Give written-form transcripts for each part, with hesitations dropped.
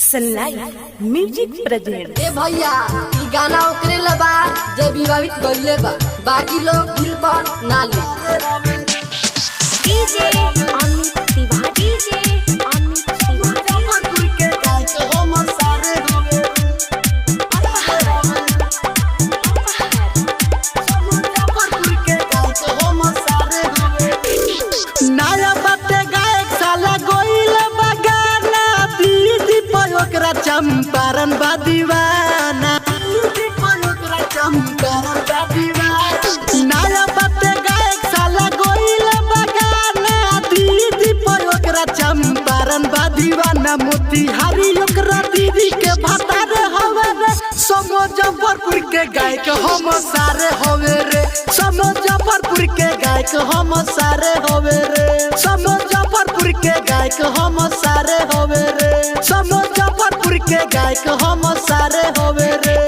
Sunlight music present. ए भैया ई गाना ओकरे लबा जे विवाहित गइले बा, बाकी लोग दिल पर ना ले। डीजे अमित तिवारी, डीजे अमित तिवारी के गाय के हम सारे होवे मुजफ्फरपुर के गाय के हम सारे होवे। नया बाटे गायक साला गोइल बगाना, दीदी पर ओकरा चंपारण बा दीवाना, दीदी पर ओकरा चंपारण बा दीवाना। नया बाटे गायक साला गोइल बगाना, दीदी पर ओकरा चंपारण बा दीवाना। मोतिहारी ओकरा दीदी के भतारे हवे रे, मुजफ्फरपुर के गायक हम सारे होवे रे, मुजफ्फरपुर के गायक हम सारे होवे रे, मुजफ्फरपुर के गायक हम सारे होवे रे, मुजफ्फरपुर के गायक हम सारे होवे रे।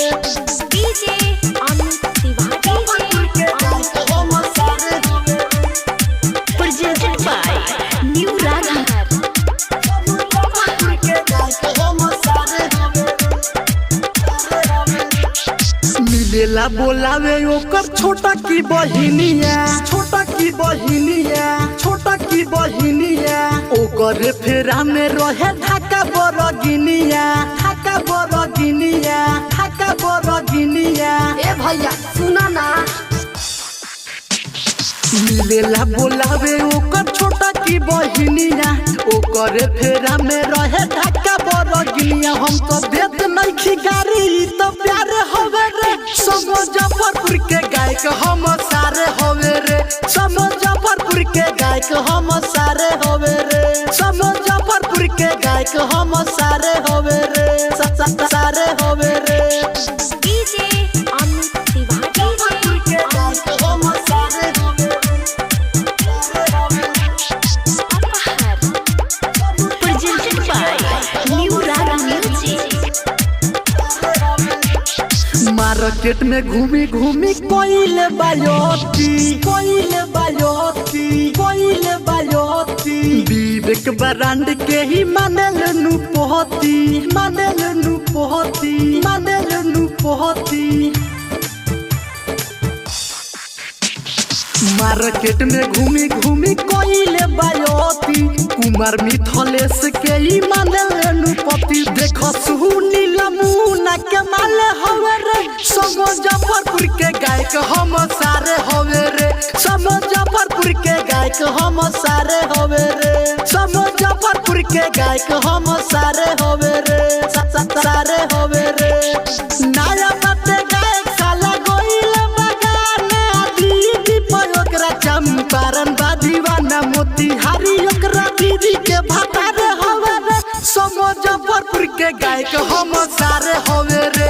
डीजे अमित तिवारी, के गायक हम सारे होवे रे, प्रेजेंटेड बाय न्यू राघर। मुजफ्फरपुर के गायक हम सारे होवे रे। मिलेला बोलावे ओकर छोटा की बहिनिया, छोटा की बहिनिया, छोटा की बहिनिया। ओकर फेरा में रहे ढाका बरगिनिया, ढाका बरगिनिया, ढाका बरगिनिया। ए भैया सुना ना, मिलेला बोलावे ओकर छोटा की बहिनिया, ओकर फेरा में रहे ढाका बरगिनिया। हम तो देत नइखी गारी तो प्यार होवे रे, मुजफ्फरपुर के गायक हम सारे होवे रे, मुजफ्फरपुर के गायक हम सारे होवे रे, मुजफ्फरपुर के गायक हम सारे होवे रे, सारे होवे रे। डीजे अमित तिवारी, के गायक हम सारे होवे प्रेजेंटेड बाय न्यू राघर म्यूजिक। मार्केट में घूमी घूमी कोइले बायोती, कोइले बायोती, कोइले बायोती। विवेक ब्रांड के ही मानेल नु पोहती, मानेल नु पोहती, मानेल नु पोहती। मार्केट में घूमी घूमी कोइले बायोती, कुमार मिथलेश के ही मानेल नु पति। देखो सुनील मुना के माले होवे रे, मुजफ्फरपुर के गायक हम सारे होवे रे, मुजफ्फरपुर के गायक हम सारे होवे रे, मुजफ्फरपुर के गायक हम सारे होवे रे, सारे होवे रे। नया बाटे गायक साला गोइल बगाना, दीदी पर ओकरा चंपारण बा दीवाना। मोतिहारी ओकरा दीदी के भतारे होवे रे, मुजफ्फरपुर के गायक हम सारे होवे रे,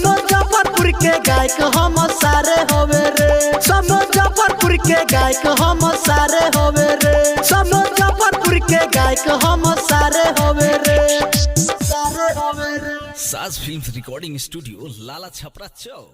मुजफ्फरपुर के गायक हम सारे होवे रे, मुजफ्फरपुर के गायक हम सारे होवे रे, मुजफ्फरपुर के गायक हम सारे होवे रे, सारे होवे रे। साज फिल्म्स रिकॉर्डिंग स्टूडियो, लाला छपरा चौक।